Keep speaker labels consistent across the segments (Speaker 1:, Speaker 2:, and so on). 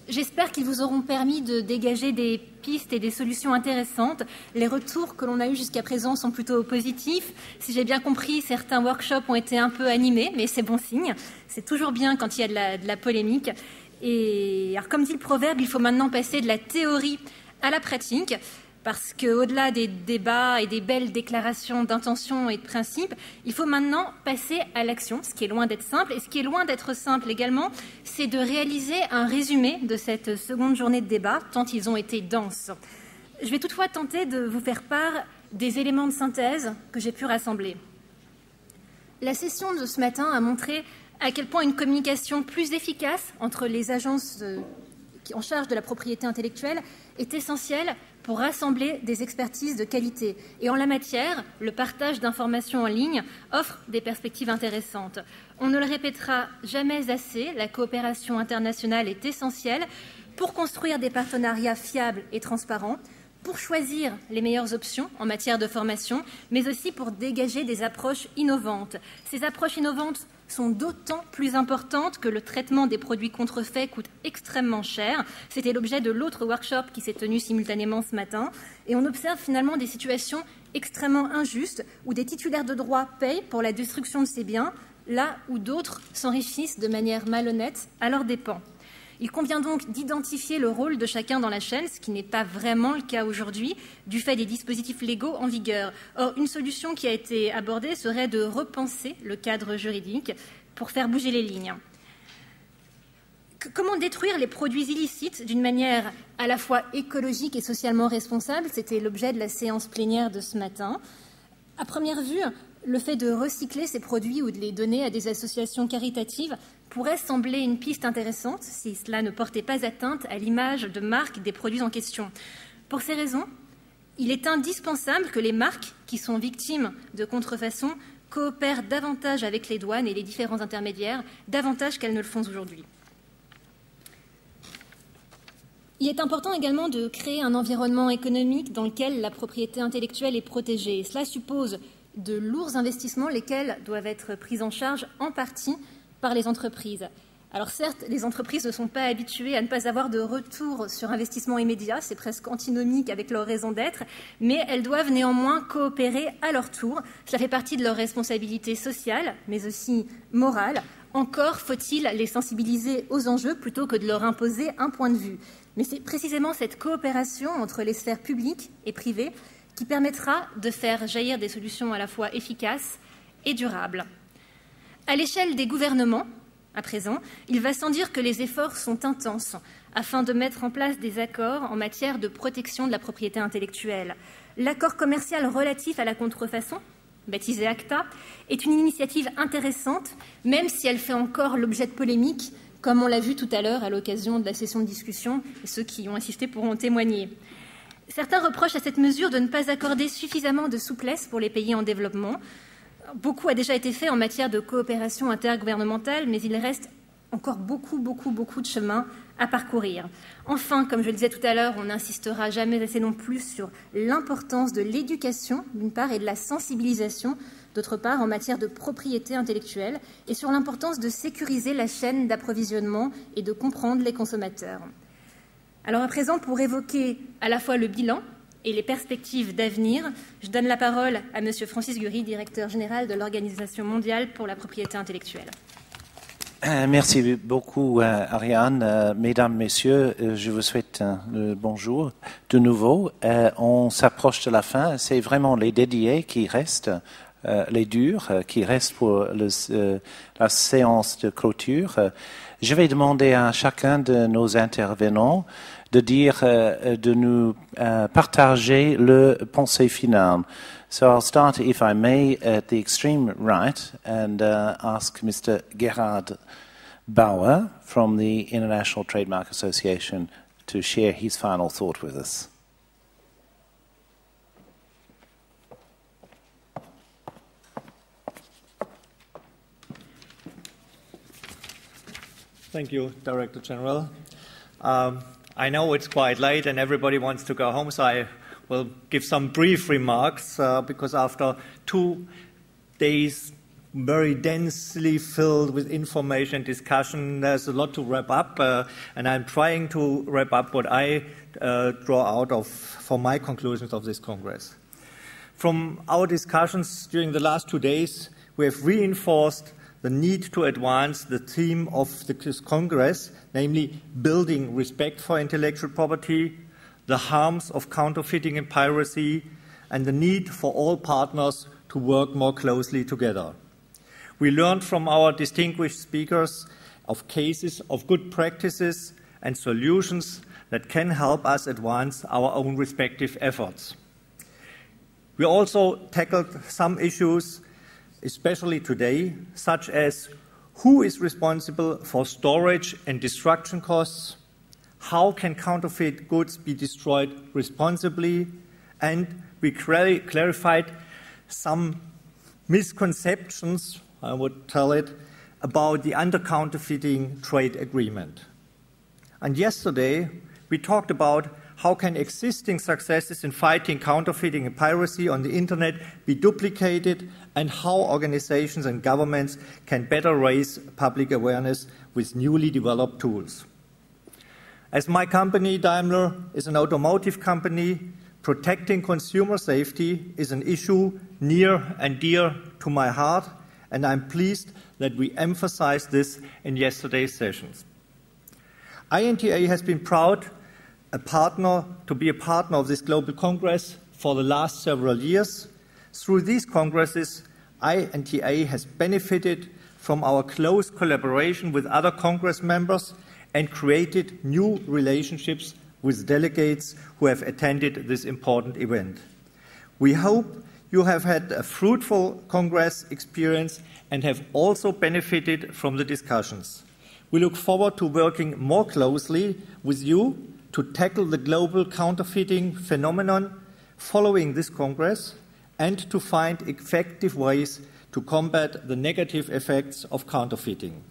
Speaker 1: J'espère qu'ils vous auront permis de dégager des pistes et des solutions intéressantes. Les retours que l'on a eus jusqu'à présent sont plutôt positifs. Si j'ai bien compris, certains workshops ont été un peu animés, mais c'est bon signe. C'est toujours bien quand il y a de la polémique. Et alors, comme dit le proverbe, il faut maintenant passer de la théorie à la pratique, parce qu'au-delà des débats et des belles déclarations d'intention et de principe, il faut maintenant passer à l'action, ce qui est loin d'être simple. Et ce qui est loin d'être simple également, c'est de réaliser un résumé de cette seconde journée de débat, tant ils ont été denses. Je vais toutefois tenter de vous faire part des éléments de synthèse que j'ai pu rassembler. La session de ce matin a montré à quel point une communication plus efficace entre les agences en charge de la propriété intellectuelle est essentielle pour rassembler des expertises de qualité. Et en la matière, le partage d'informations en ligne offre des perspectives intéressantes. On ne le répétera jamais assez, la coopération internationale est essentielle pour construire des partenariats fiables et transparents, pour choisir les meilleures options en matière de formation, mais aussi pour dégager des approches innovantes. Ces approches innovantes sont d'autant plus importantes que le traitement des produits contrefaits coûte extrêmement cher. C'était l'objet de l'autre workshop qui s'est tenu simultanément ce matin. Et on observe finalement des situations extrêmement injustes où des titulaires de droits payent pour la destruction de ces biens, là où d'autres s'enrichissent de manière malhonnête à leurs dépens. Il convient donc d'identifier le rôle de chacun dans la chaîne, ce qui n'est pas vraiment le cas aujourd'hui, du fait des dispositifs légaux en vigueur. Or, une solution qui a été abordée serait de repenser le cadre juridique pour faire bouger les lignes. Comment détruire les produits illicites d'une manière à la fois écologique et socialement responsable? C'était l'objet de la séance plénière de ce matin. À première vue, le fait de recycler ces produits ou de les donner à des associations caritatives pourrait sembler une piste intéressante si cela ne portait pas atteinte à l'image de marque des produits en question. Pour ces raisons, il est indispensable que les marques qui sont victimes de contrefaçon coopèrent davantage avec les douanes et les différents intermédiaires, davantage qu'elles ne le font aujourd'hui. Il est important également de créer un environnement économique dans lequel la propriété intellectuelle est protégée. Et cela suppose de lourds investissements, lesquels doivent être pris en charge en partie par les entreprises. Alors certes, les entreprises ne sont pas habituées à ne pas avoir de retour sur investissement immédiat, c'est presque antinomique avec leur raison d'être, mais elles doivent néanmoins coopérer à leur tour. Cela fait partie de leur responsabilité sociale, mais aussi morale. Encore faut-il les sensibiliser aux enjeux plutôt que de leur imposer un point de vue. Mais c'est précisément cette coopération entre les sphères publiques et privées qui permettra de faire jaillir des solutions à la fois efficaces et durables. À l'échelle des gouvernements, à présent, il va sans dire que les efforts sont intenses afin de mettre en place des accords en matière de protection de la propriété intellectuelle. L'accord commercial relatif à la contrefaçon, baptisé ACTA, est une initiative intéressante, même si elle fait encore l'objet de polémiques, comme on l'a vu tout à l'heure à l'occasion de la session de discussion, et ceux qui y ont assisté pourront témoigner. Certains reprochent à cette mesure de ne pas accorder suffisamment de souplesse pour les pays en développement. Beaucoup a déjà été fait en matière de coopération intergouvernementale, mais il reste encore beaucoup de chemin à parcourir. Enfin, comme je le disais tout à l'heure, on n'insistera jamais assez non plus sur l'importance de l'éducation, d'une part, et de la sensibilisation, d'autre part, en matière de propriété intellectuelle, et sur l'importance de sécuriser la chaîne d'approvisionnement et de comprendre les consommateurs. Alors à présent, pour évoquer à la fois le bilan et les perspectives d'avenir, je donne la parole à M. Francis Gurry, directeur général de l'Organisation mondiale pour la propriété intellectuelle.
Speaker 2: Merci beaucoup, Ariane. Mesdames, Messieurs, je vous souhaite le bonjour de nouveau. On s'approche de la fin. C'est vraiment les dédiés qui restent, les durs qui restent pour la séance de clôture. Je vais demander à chacun de nos intervenants de nous partager le pensée finale. So I'll start, if I may, at the extreme right and ask Mr. Gerhard Bauer from the International Trademark Association to share his final thought with us.
Speaker 3: Thank you, Director General. I know it's quite late and everybody wants to go home, so I will give some brief remarks because after 2 days very densely filled with information and discussion. There's a lot to wrap up, and I'm trying to wrap up what I draw out of for my conclusions of this Congress. From our discussions during the last 2 days, we have reinforced the need to advance the theme of this Congress, namely building respect for intellectual property, the harms of counterfeiting and piracy, and the need for all partners to work more closely together. We learned from our distinguished speakers of cases of good practices and solutions that can help us advance our own respective efforts. We also tackled some issues, especially today, such as who is responsible for storage and destruction costs, how can counterfeit goods be destroyed responsibly, and we clarified some misconceptions, I would tell it, about the anti-counterfeiting trade agreement. And yesterday, we talked about how can existing successes in fighting counterfeiting and piracy on the internet be duplicated, and how organizations and governments can better raise public awareness with newly developed tools. As my company, Daimler, is an automotive company, protecting consumer safety is an issue near and dear to my heart, and I'm pleased that we emphasized this in yesterday's sessions. INTA has been proud to be a partner of this global Congress for the last several years. Through these congresses, INTA has benefited from our close collaboration with other Congress members and created new relationships with delegates who have attended this important event. We hope you have had a fruitful Congress experience and have also benefited from the discussions. We look forward to working more closely with you to tackle the global counterfeiting phenomenon following this Congress and to find effective ways to combat the negative effects of counterfeiting.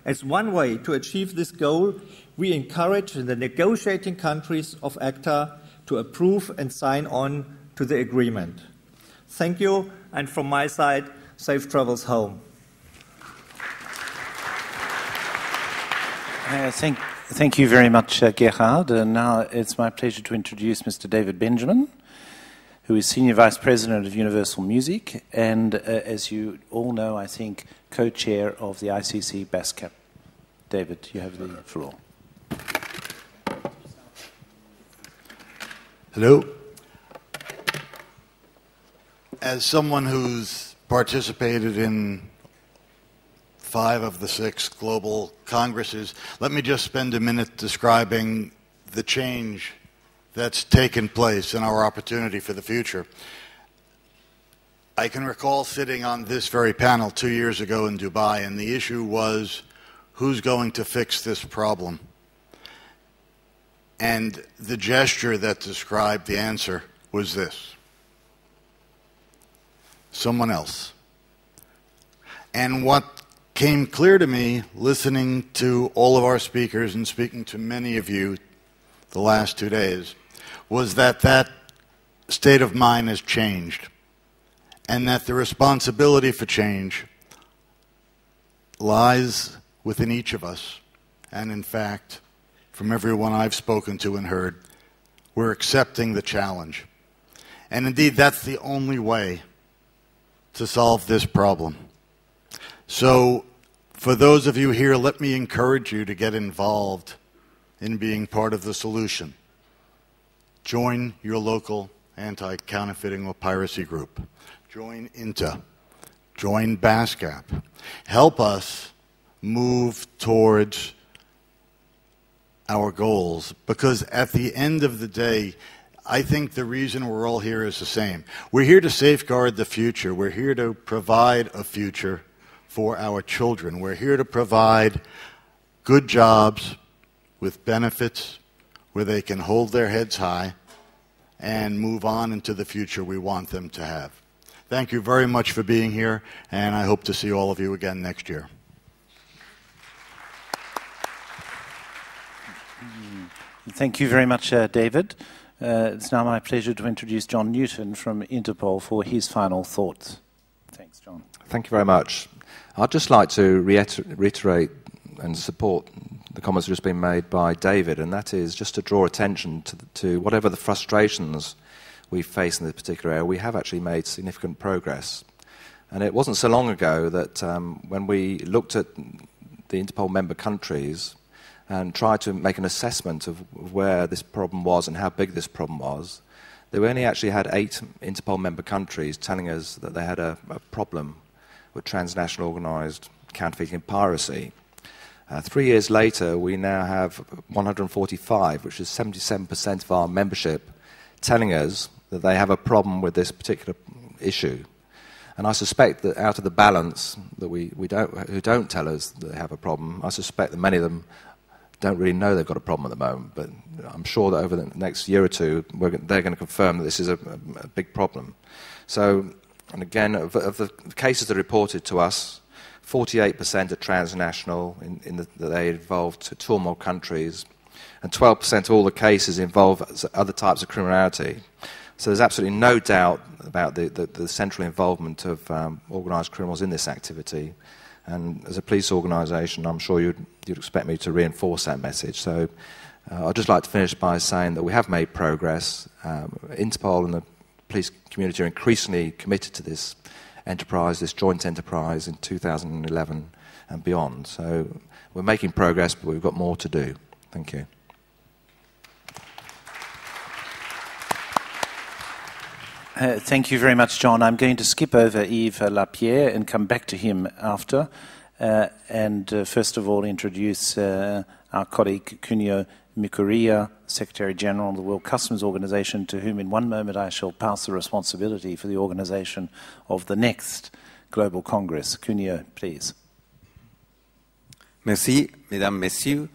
Speaker 3: As one way to achieve this goal, we encourage the negotiating countries of ACTA to approve and sign on to the agreement. Thank you, and from my side, safe travels home.
Speaker 2: Thank you very much, Gerhard. Now it's my pleasure to introduce Mr. David Benjamin, who is Senior Vice President of Universal Music and, as you all know, I think, co-chair of the ICC BASCAP. David, you have the floor.
Speaker 4: Hello. As someone who's participated in 5 of the 6 global congresses, let me just spend a minute describing the change that's taken place and our opportunity for the future. I can recall sitting on this very panel 2 years ago in Dubai, and the issue was, who's going to fix this problem? And the gesture that described the answer was this: someone else. And what came clear to me, listening to all of our speakers and speaking to many of you the last 2 days, was that that state of mind has changed, and that the responsibility for change lies within each of us. And in fact, from everyone I've spoken to and heard, we're accepting the challenge. And indeed, that's the only way to solve this problem. So, for those of you here, let me encourage you to get involved in being part of the solution. Join your local anti-counterfeiting or piracy group. Join INTA. Join BASCAP. Help us move towards our goals, because at the end of the day, I think the reason we're all here is the same. We're here to safeguard the future. We're here to provide a future for our children. We're here to provide good jobs with benefits where they can hold their heads high and move on into the future we want them to have. Thank you very much for being here, and I hope to see all of you again next year.
Speaker 2: Thank you very much, David. It's now my pleasure to introduce John Newton from Interpol for his final thoughts. Thanks, John.
Speaker 5: Thank you very much. I'd just like to reiterate and support the comments that have just been made by David, and that is just to draw attention to whatever the frustrations we face in this particular area, we have actually made significant progress. And it wasn't so long ago that when we looked at the Interpol member countries and tried to make an assessment of where this problem was and how big this problem was, they only actually had 8 Interpol member countries telling us that they had a problem with transnational organised counterfeiting and piracy. 3 years later, we now have 145, which is 77% of our membership, telling us that they have a problem with this particular issue. And I suspect that out of the balance that who don't tell us that they have a problem, I suspect that many of them don't really know they've got a problem at the moment. But I'm sure that over the next year or two, they're going to confirm that this is a big problem. So, and again, of the cases that are reported to us, 48% are transnational, that they involve 2 or more countries, and 12% of all the cases involve other types of criminality. So there's absolutely no doubt about the central involvement of organised criminals in this activity. And as a police organisation, I'm sure you'd expect me to reinforce that message. So I'd just like to finish by saying that we have made progress. Interpol and the police community are increasingly committed to this enterprise, this joint enterprise in 2011 and beyond. So we're making progress, but we've got more to do. Thank you.
Speaker 2: Thank you very much, John. I'm going to skip over Yves Lapierre and come back to him after. First of all, introduce our colleague Kunio Mikuria, Secretary General of the World Customs Organization, to whom in one moment I shall pass the responsibility for the organization of the next Global Congress. Kunio, please.
Speaker 6: Merci, Mesdames, Messieurs.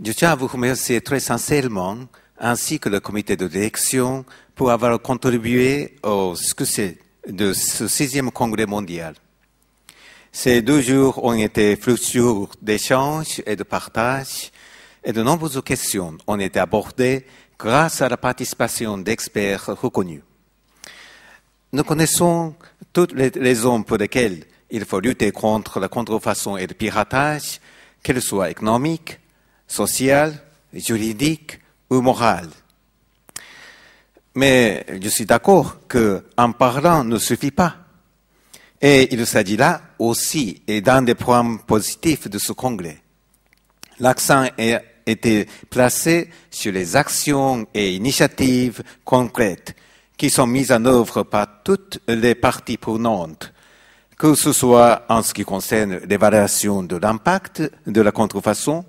Speaker 6: Je tiens à vous remercier très sincèrement, ainsi que le comité de direction, pour avoir contribué au succès de ce 6e congrès mondial. Ces 2 jours ont été fructueux d'échanges et de partage, et de nombreuses questions ont été abordées grâce à la participation d'experts reconnus. Nous connaissons toutes les raisons pour lesquelles il faut lutter contre la contrefaçon et le piratage, qu'elles soient économiques, sociales, juridiques ou morales. Mais je suis d'accord qu'en parlant ne suffit pas. Et il s'agit là aussi d'un des points positifs de ce congrès. L'accent a été placé sur les actions et initiatives concrètes qui sont mises en œuvre par toutes les parties prenantes, que ce soit en ce qui concerne l'évaluation de l'impact de la contrefaçon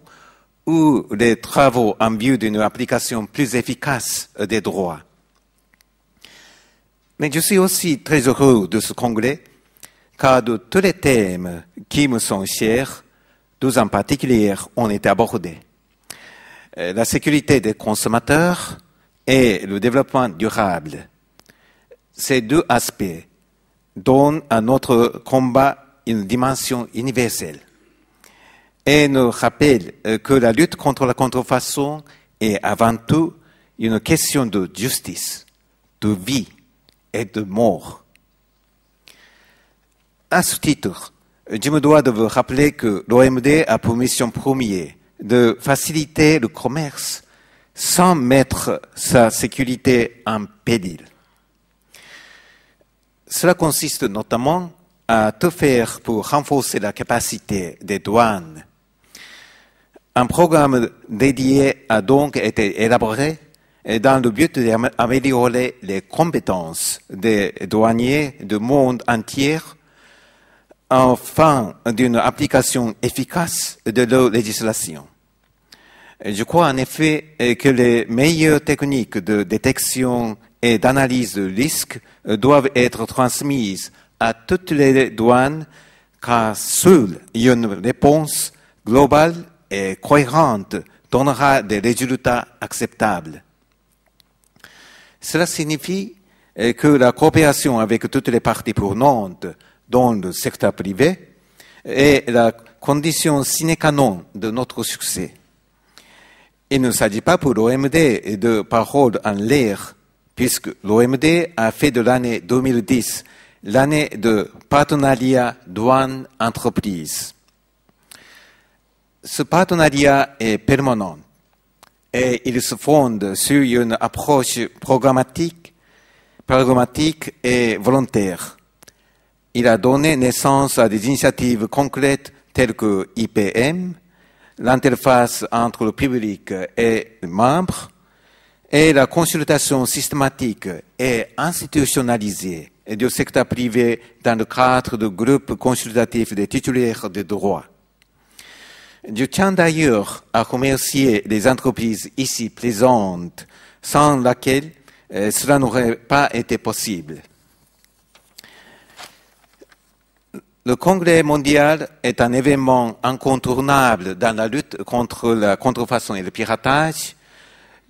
Speaker 6: ou les travaux en vue d'une application plus efficace des droits. Mais je suis aussi très heureux de ce congrès, car de tous les thèmes qui me sont chers, 2 en particulier ont été abordés. La sécurité des consommateurs et le développement durable. Ces 2 aspects donnent à notre combat une dimension universelle et nous rappellent que la lutte contre la contrefaçon est avant tout une question de justice, de vie et de mort. À ce titre, je me dois de vous rappeler que l'OMD a pour mission première de faciliter le commerce sans mettre sa sécurité en péril. Cela consiste notamment à tout faire pour renforcer la capacité des douanes. Un programme dédié a donc été élaboré dans le but d'améliorer les compétences des douaniers du monde entier en fin d'une application efficace de leur législation. Je crois en effet que les meilleures techniques de détection et d'analyse de risque doivent être transmises à toutes les douanes, car seule une réponse globale et cohérente donnera des résultats acceptables. Cela signifie que la coopération avec toutes les parties prenantes dans le secteur privé est la condition sine qua non de notre succès. Il ne s'agit pas pour l'OMD de paroles en l'air, puisque l'OMD a fait de l'année 2010 l'année de partenariat douane-entreprise. Ce partenariat est permanent et il se fonde sur une approche pragmatique et volontaire. Il a donné naissance à des initiatives concrètes telles que IPM, l'interface entre le public et les membres, et la consultation systématique et institutionnalisée du secteur privé dans le cadre de groupes consultatifs des titulaires de droits. Je tiens d'ailleurs à remercier les entreprises ici présentes, sans lesquelles cela n'aurait pas été possible. Le Congrès mondial est un événement incontournable dans la lutte contre la contrefaçon et le piratage.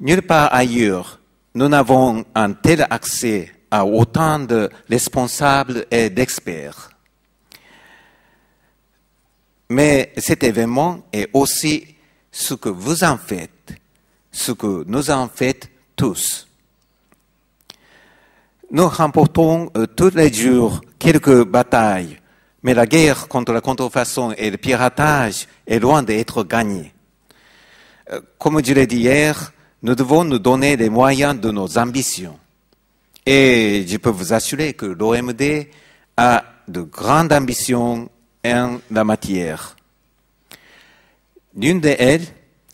Speaker 6: Nulle part ailleurs, nous n'avons un tel accès à autant de responsables et d'experts. Mais cet événement est aussi ce que vous en faites, ce que nous en faites tous. Nous remportons tous les jours quelques batailles, mais la guerre contre la contrefaçon et le piratage est loin d'être gagnée. Comme je l'ai dit hier, nous devons nous donner les moyens de nos ambitions. Et je peux vous assurer que l'OMD a de grandes ambitions en la matière. L'une d'elles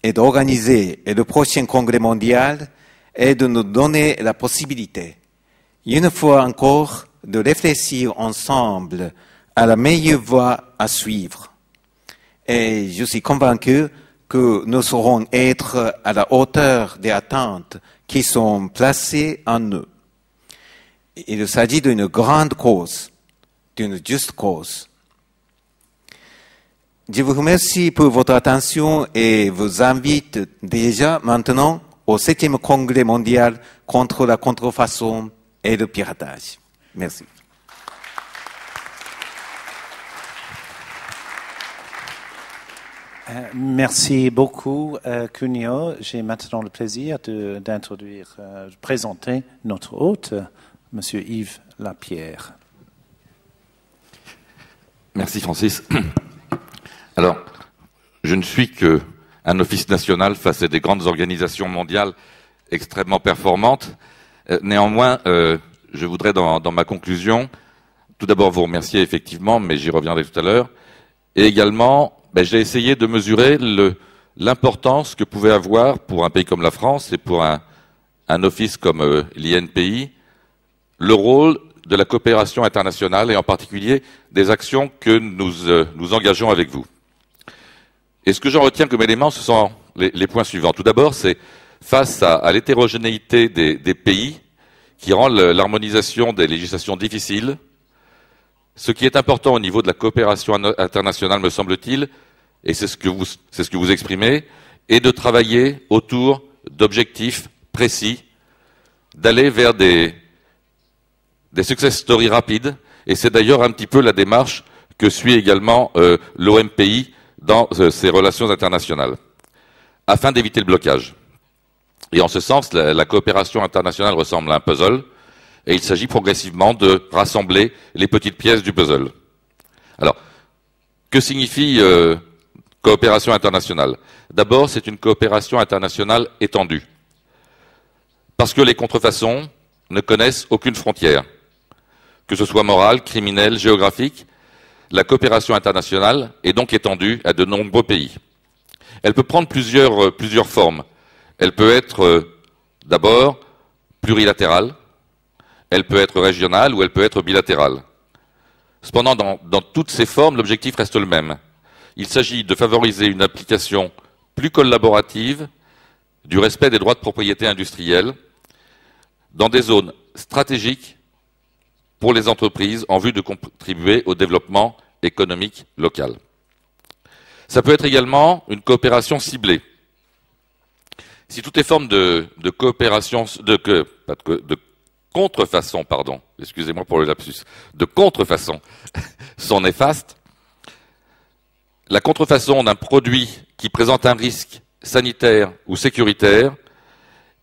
Speaker 6: est d'organiser le prochain congrès mondial et de nous donner la possibilité, une fois encore, de réfléchir ensemble à la meilleure voie à suivre. Et je suis convaincu que nous saurons être à la hauteur des attentes qui sont placées en nous. Il s'agit d'une grande cause, d'une juste cause. Je vous remercie pour votre attention et vous invite déjà maintenant au 7e congrès mondial contre la contrefaçon et le piratage. Merci.
Speaker 2: Merci beaucoup, Cuneo. J'ai maintenant le plaisir de présenter notre hôte, M. Yves Lapierre.
Speaker 7: Merci, Francis. Alors, je ne suis qu'un office national face à des grandes organisations mondiales extrêmement performantes. Néanmoins, je voudrais, dans ma conclusion, tout d'abord vous remercier effectivement, mais j'y reviendrai tout à l'heure, et également, j'ai essayé de mesurer l'importance que pouvait avoir pour un pays comme la France et pour un office comme l'INPI, le rôle de la coopération internationale et en particulier des actions que nous engageons avec vous. Et ce que j'en retiens comme élément, ce sont les points suivants. Tout d'abord, c'est face à l'hétérogénéité des pays qui rend l'harmonisation des législations difficiles. Ce qui est important au niveau de la coopération internationale, me semble-t-il, et c'est ce que vous exprimez, est de travailler autour d'objectifs précis, d'aller vers des success stories rapides, et c'est d'ailleurs un petit peu la démarche que suit également l'OMPI dans ses relations internationales, afin d'éviter le blocage. Et en ce sens, la coopération internationale ressemble à un puzzle, et il s'agit progressivement de rassembler les petites pièces du puzzle. Alors, que signifie coopération internationale? D'abord, c'est une coopération internationale étendue, parce que les contrefaçons ne connaissent aucune frontière, que ce soit morale, criminelle, géographique. La coopération internationale est donc étendue à de nombreux pays. Elle peut prendre plusieurs formes. Elle peut être d'abord plurilatérale, elle peut être régionale ou elle peut être bilatérale. Cependant, dans toutes ces formes, l'objectif reste le même. Il s'agit de favoriser une application plus collaborative du respect des droits de propriété industrielle dans des zones stratégiques pour les entreprises en vue de contribuer au développement économique local. Ça peut être également une coopération ciblée. Si toutes les formes de coopération, de contrefaçon, pardon, excusez-moi pour le lapsus, de contrefaçon sont néfastes, la contrefaçon d'un produit qui présente un risque sanitaire ou sécuritaire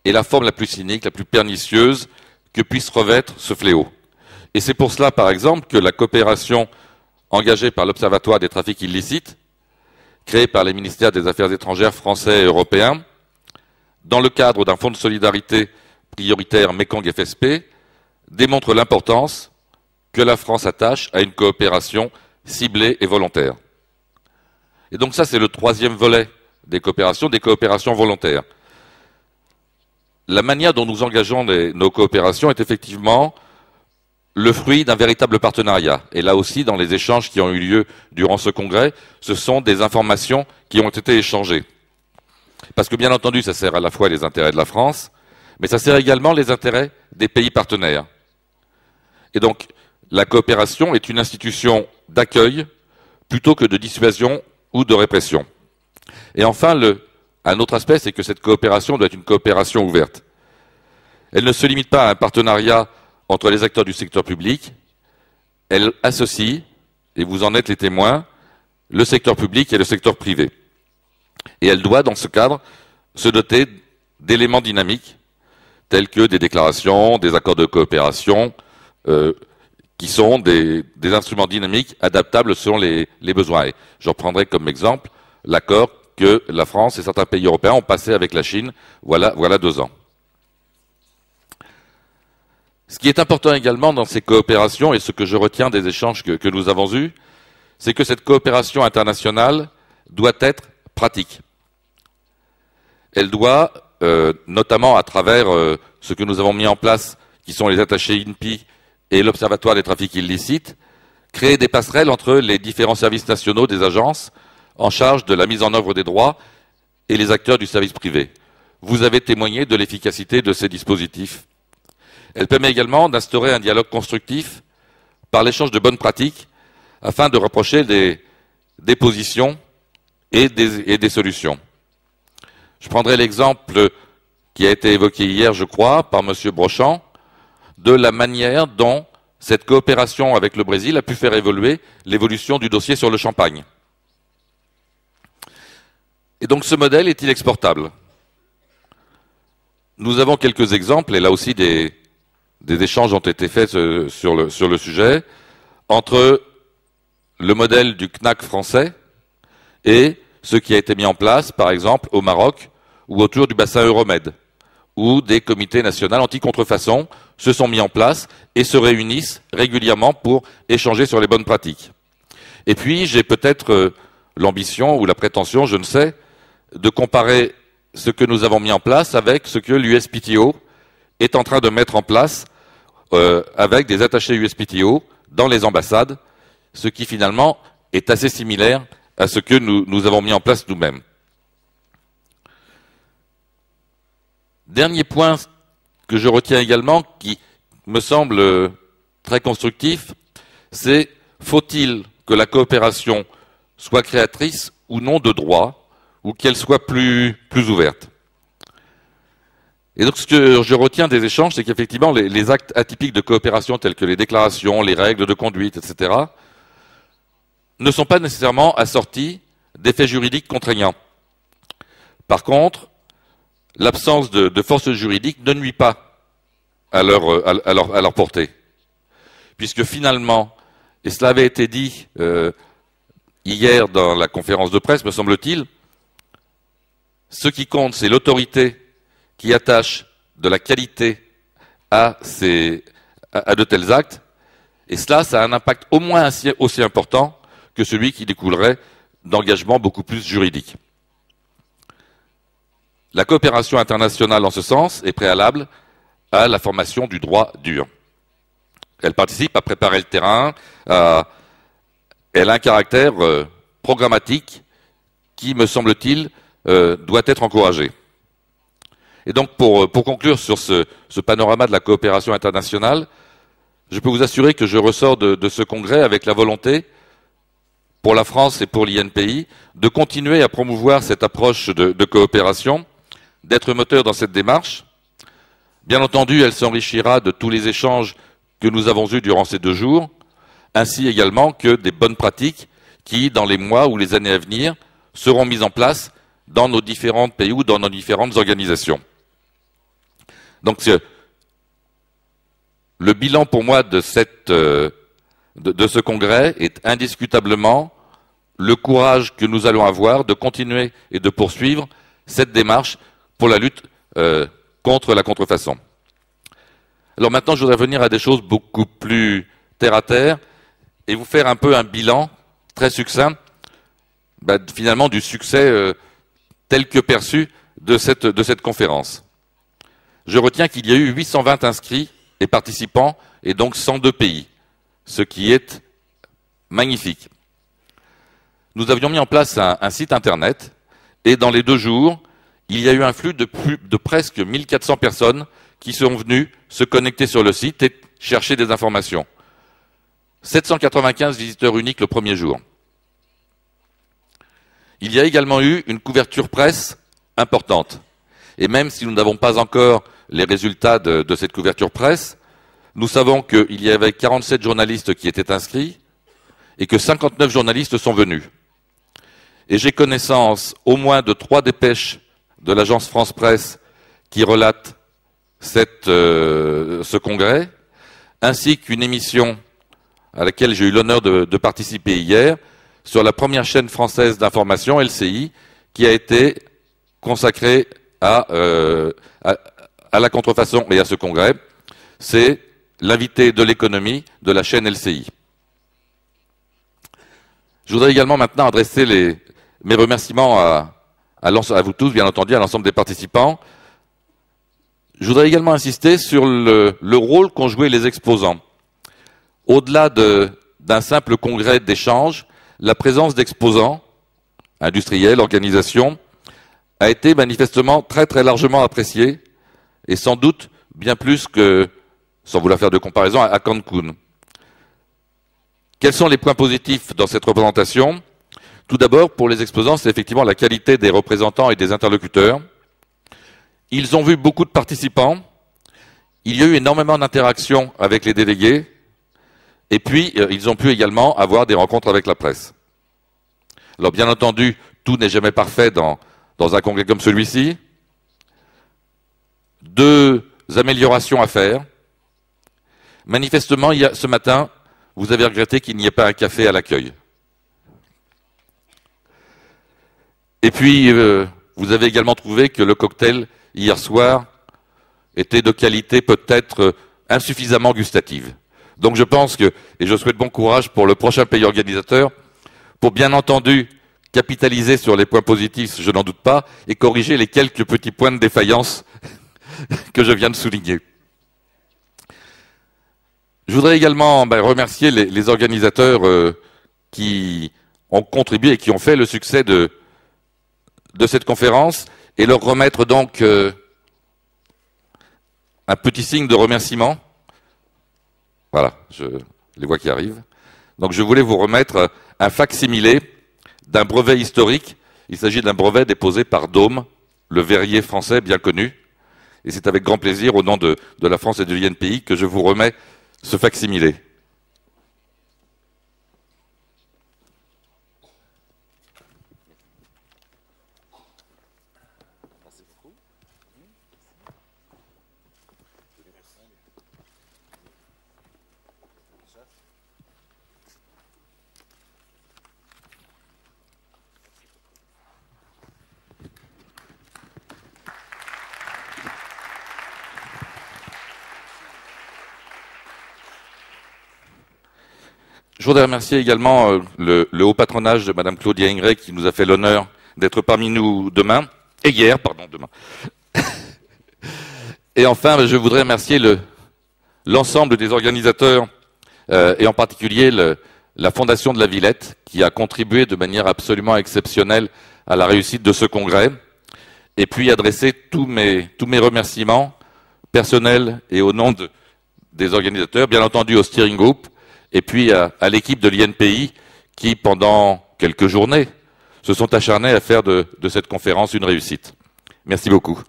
Speaker 7: est la forme la plus cynique, la plus pernicieuse que puisse revêtre ce fléau. Et c'est pour cela, par exemple, que la coopération engagée par l'Observatoire des trafics illicites, créé par les ministères des Affaires étrangères français et européens, dans le cadre d'un fonds de solidarité prioritaire Mekong FSP, démontre l'importance que la France attache à une coopération ciblée et volontaire. Et donc ça, c'est le troisième volet des coopérations volontaires. La manière dont nous engageons nos coopérations est effectivement le fruit d'un véritable partenariat. Et là aussi, dans les échanges qui ont eu lieu durant ce congrès, ce sont des informations qui ont été échangées. Parce que bien entendu, ça sert à la fois les intérêts de la France, mais ça sert également les intérêts des pays partenaires. Et donc, la coopération est une institution d'accueil plutôt que de dissuasion ou de répression. Et enfin, un autre aspect, c'est que cette coopération doit être une coopération ouverte. Elle ne se limite pas à un partenariat entre les acteurs du secteur public, elle associe, et vous en êtes les témoins, le secteur public et le secteur privé. Et elle doit, dans ce cadre, se doter d'éléments dynamiques, tels que des déclarations, des accords de coopération, qui sont des instruments dynamiques adaptables selon les besoins. Et je reprendrai comme exemple l'accord que la France et certains pays européens ont passé avec la Chine, voilà 2 ans. Ce qui est important également dans ces coopérations, et ce que je retiens des échanges que nous avons eus, c'est que cette coopération internationale doit être pratique. Elle doit, notamment à travers ce que nous avons mis en place, qui sont les attachés INPI et l'Observatoire des trafics illicites, créer des passerelles entre les différents services nationaux des agences en charge de la mise en œuvre des droits et les acteurs du service privé. Vous avez témoigné de l'efficacité de ces dispositifs. Elle permet également d'instaurer un dialogue constructif par l'échange de bonnes pratiques afin de rapprocher des positions et des solutions. Je prendrai l'exemple qui a été évoqué hier, je crois, par M. Brochant, de la manière dont cette coopération avec le Brésil a pu faire évoluer l'évolution du dossier sur le champagne. Et donc ce modèle est-il exportable? Nous avons quelques exemples, et là aussi des échanges ont été faits sur le sujet, entre le modèle du CNAC français et ce qui a été mis en place, par exemple, au Maroc ou autour du bassin Euromed, où des comités nationaux anti-contrefaçon se sont mis en place et se réunissent régulièrement pour échanger sur les bonnes pratiques. Et puis, j'ai peut-être l'ambition ou la prétention, je ne sais, de comparer ce que nous avons mis en place avec ce que l'USPTO est en train de mettre en place avec des attachés USPTO dans les ambassades, ce qui finalement est assez similaire à ce que nous avons mis en place nous-mêmes. Dernier point que je retiens également, qui me semble très constructif, c'est faut-il que la coopération soit créatrice ou non de droits, ou qu'elle soit plus ouverte. Et donc ce que je retiens des échanges, c'est qu'effectivement les actes atypiques de coopération tels que les déclarations, les règles de conduite, etc., ne sont pas nécessairement assortis d'effets juridiques contraignants. Par contre, l'absence de force juridique ne nuit pas à leur portée. Puisque finalement, et cela avait été dit hier dans la conférence de presse, me semble-t-il, ce qui compte, c'est l'autorité qui attache de la qualité à de tels actes, et cela, ça a un impact au moins aussi important que celui qui découlerait d'engagements beaucoup plus juridiques. La coopération internationale en ce sens est préalable à la formation du droit dur. Elle participe à préparer le terrain, elle a un caractère programmatique qui, me semble-t-il, doit être encouragé. Et donc, pour conclure sur ce panorama de la coopération internationale, je peux vous assurer que je ressors de ce congrès avec la volonté, pour la France et pour l'INPI, de continuer à promouvoir cette approche de coopération, d'être moteur dans cette démarche. Bien entendu, elle s'enrichira de tous les échanges que nous avons eus durant ces 2 jours, ainsi également que des bonnes pratiques qui, dans les mois ou les années à venir, seront mises en place dans nos différents pays ou dans nos différentes organisations. Donc, le bilan pour moi de ce congrès est indiscutablement le courage que nous allons avoir de continuer et de poursuivre cette démarche pour la lutte contre la contrefaçon. Alors maintenant, je voudrais venir à des choses beaucoup plus terre à terre et vous faire un peu un bilan très succinct, finalement, du succès tel que perçu de cette conférence. Je retiens qu'il y a eu 820 inscrits et participants, et donc 102 pays, ce qui est magnifique. Nous avions mis en place un site internet, et dans les 2 jours, il y a eu un flux de presque 1400 personnes qui sont venues se connecter sur le site et chercher des informations. 795 visiteurs uniques le premier jour. Il y a également eu une couverture presse importante. Et même si nous n'avons pas encore les résultats de cette couverture presse, nous savons qu'il y avait 47 journalistes qui étaient inscrits et que 59 journalistes sont venus. Et j'ai connaissance au moins de 3 dépêches de l'agence France Presse qui relatent ce congrès, ainsi qu'une émission à laquelle j'ai eu l'honneur de participer hier, sur la première chaîne française d'information, LCI, qui a été consacrée à la contrefaçon et à ce congrès. C'est l'invité de l'économie de la chaîne LCI. Je voudrais également maintenant adresser mes remerciements à vous tous, bien entendu, à l'ensemble des participants. Je voudrais également insister sur le rôle qu'ont joué les exposants. Au-delà d'un simple congrès d'échange, la présence d'exposants, industriels, organisations, a été manifestement très très largement appréciée, et sans doute bien plus que, sans vouloir faire de comparaison, à Cancun. Quels sont les points positifs dans cette représentation? Tout d'abord, pour les exposants, c'est effectivement la qualité des représentants et des interlocuteurs. Ils ont vu beaucoup de participants, il y a eu énormément d'interactions avec les délégués, et puis ils ont pu également avoir des rencontres avec la presse. Alors bien entendu, tout n'est jamais parfait dans un congrès comme celui-ci. 2 améliorations à faire. Manifestement, ce matin, vous avez regretté qu'il n'y ait pas un café à l'accueil. Et puis, vous avez également trouvé que le cocktail, hier soir, était de qualité peut-être insuffisamment gustative. Donc je pense et je souhaite bon courage pour le prochain pays organisateur, pour bien entendu capitaliser sur les points positifs, je n'en doute pas, et corriger les quelques petits points de défaillance que je viens de souligner. Je voudrais également remercier les organisateurs qui ont contribué et qui ont fait le succès de cette conférence et leur remettre donc un petit signe de remerciement. Voilà, je les vois qui arrivent. Donc je voulais vous remettre un fac-similé d'un brevet historique. Il s'agit d'un brevet déposé par Dôme, le verrier français bien connu. Et c'est avec grand plaisir, au nom de la France et de l'INPI, que je vous remets ce fac-similé. Je voudrais remercier également le haut patronage de Madame Claudia Ingray qui nous a fait l'honneur d'être parmi nous demain. Et enfin, je voudrais remercier l'ensemble des organisateurs et en particulier la Fondation de la Villette qui a contribué de manière absolument exceptionnelle à la réussite de ce congrès. Et puis adresser tous mes remerciements personnels et au nom des organisateurs, bien entendu au steering group, et puis à l'équipe de l'INPI qui, pendant quelques journées, se sont acharnés à faire de cette conférence une réussite. Merci beaucoup.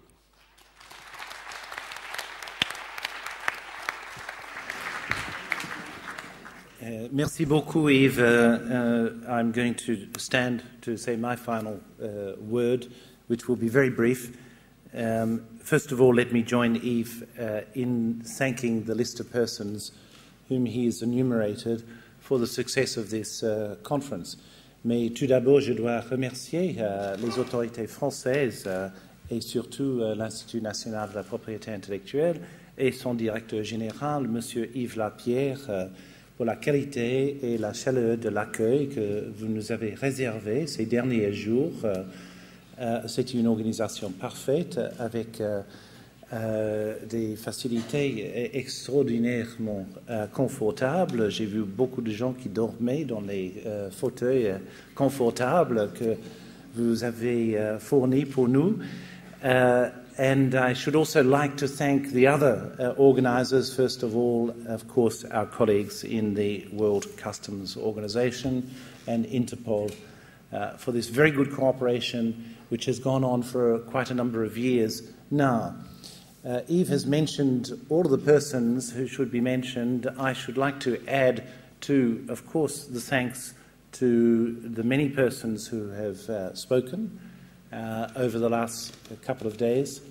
Speaker 2: Merci beaucoup, Yves. I'm going to stand to say my final word, which will be very brief. First of all, let me join Yves in thanking the list of persons whom he has enumerated for the success of this conference. Mais tout d'abord, je dois remercier les autorités françaises et surtout l'Institut national de la propriété intellectuelle et son directeur général, M. Yves Lapierre, pour la qualité et la chaleur de l'accueil que vous nous avez réservé ces derniers jours. C'est une organisation parfaite avec des facilités extraordinairement confortables. J'ai vu beaucoup de gens qui dormaient dans les fauteuils confortables que vous avez fournis pour nous. And I should also like to thank the other organisers, first of all, of course, our colleagues in the World Customs Organization and Interpol for this very good cooperation which has gone on for quite a number of years now. Yves has mentioned all of the persons who should be mentioned. I should like to add to, of course, the thanks to the many persons who have spoken over the last couple of days.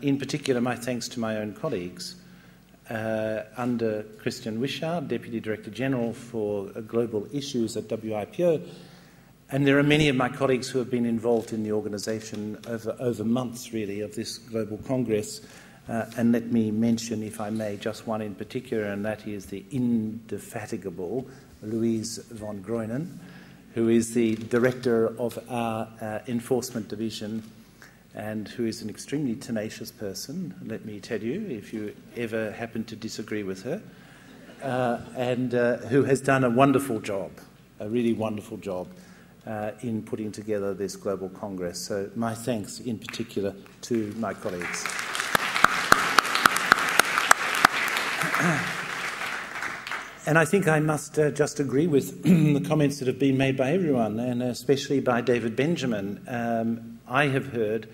Speaker 2: In particular, my thanks to my own colleagues. Under Christian Wishart, Deputy Director General for Global Issues at WIPO, and there are many of my colleagues who have been involved in the organisation over months, really, of this Global Congress. And let me mention, if I may, just one in particular, and that is the indefatigable Louise von Greunen, who is the Director of our Enforcement Division and who is an extremely tenacious person, let me tell you, if you ever happen to disagree with her, and who has done a wonderful job, a really wonderful job in putting together this Global Congress. So my thanks in particular to my colleagues. And I think I must just agree with the comments that have been made by everyone, and especially by David Benjamin. I have heard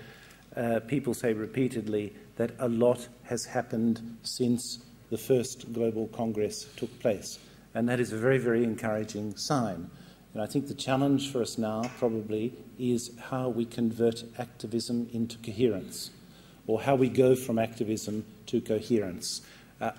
Speaker 2: people say repeatedly that a lot has happened since the first Global Congress took place, and that is a very, very encouraging sign. And I think the challenge for us now probably is how we convert activism into coherence, or how we go from activism to coherence.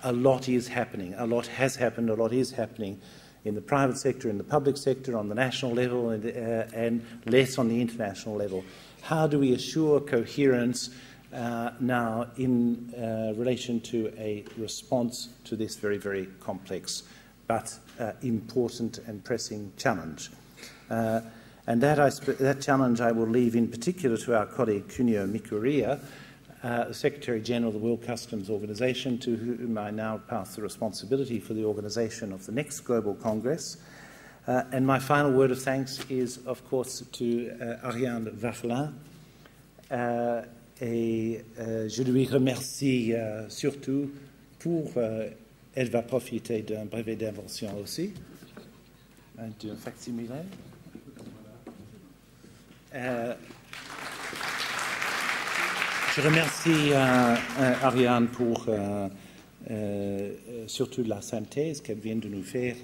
Speaker 2: A lot is happening. A lot has happened. A lot is happening in the private sector, in the public sector, on the national level, and less on the international level. How do we assure coherence now in relation to a response to this very, very complex but important and pressing challenge? And that challenge I will leave in particular to our colleague Kunio Mikuria, Secretary General of the World Customs Organization, to whom I now pass the responsibility for the organization of the next Global Congress. And my final word of thanks is, of course, to Ariane Waffelin. Et je lui remercie surtout pour... elle va profiter d'un brevet d'invention aussi, d'un facsimilé. Je remercie Ariane pour surtout la synthèse qu'elle vient de nous faire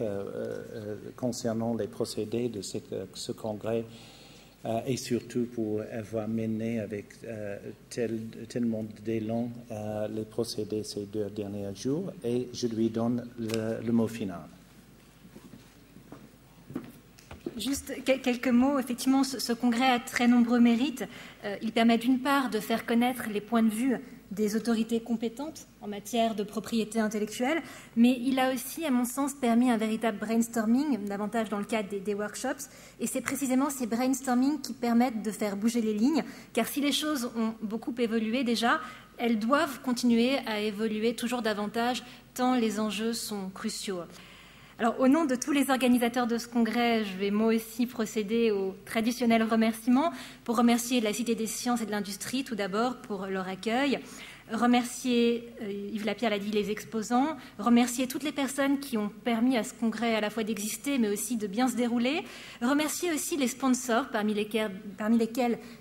Speaker 2: concernant les procédés de ce congrès et surtout pour avoir mené avec tellement d'élan les procédés ces 2 derniers jours. Et je lui donne le mot final.
Speaker 1: Juste quelques mots. Effectivement, ce congrès a très nombreux mérites. Il permet d'une part de faire connaître les points de vue des autorités compétentes en matière de propriété intellectuelle, mais il a aussi, à mon sens, permis un véritable brainstorming, davantage dans le cadre des workshops, et c'est précisément ces brainstorming qui permettent de faire bouger les lignes, car si les choses ont beaucoup évolué déjà, elles doivent continuer à évoluer toujours davantage, tant les enjeux sont cruciaux. Alors, au nom de tous les organisateurs de ce congrès, je vais moi aussi procéder aux traditionnels remerciements pour remercier la Cité des sciences et de l'industrie, tout d'abord, pour leur accueil, remercier, Yves Lapierre l'a dit, les exposants, remercier toutes les personnes qui ont permis à ce congrès à la fois d'exister, mais aussi de bien se dérouler, remercier aussi les sponsors, parmi lesquels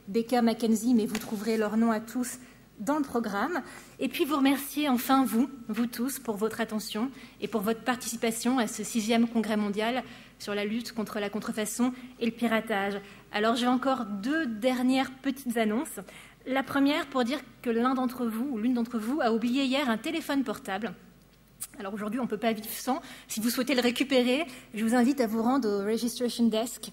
Speaker 1: Baker McKenzie, mais vous trouverez leur nom à tous dans le programme, et puis vous remercier enfin vous tous, pour votre attention et pour votre participation à ce 6e congrès mondial sur la lutte contre la contrefaçon et le piratage. Alors j'ai encore 2 dernières petites annonces. La première pour dire que l'un d'entre vous ou l'une d'entre vous a oublié hier un téléphone portable. Alors aujourd'hui, on ne peut pas vivre sans. Si vous souhaitez le récupérer, je vous invite à vous rendre au registration desk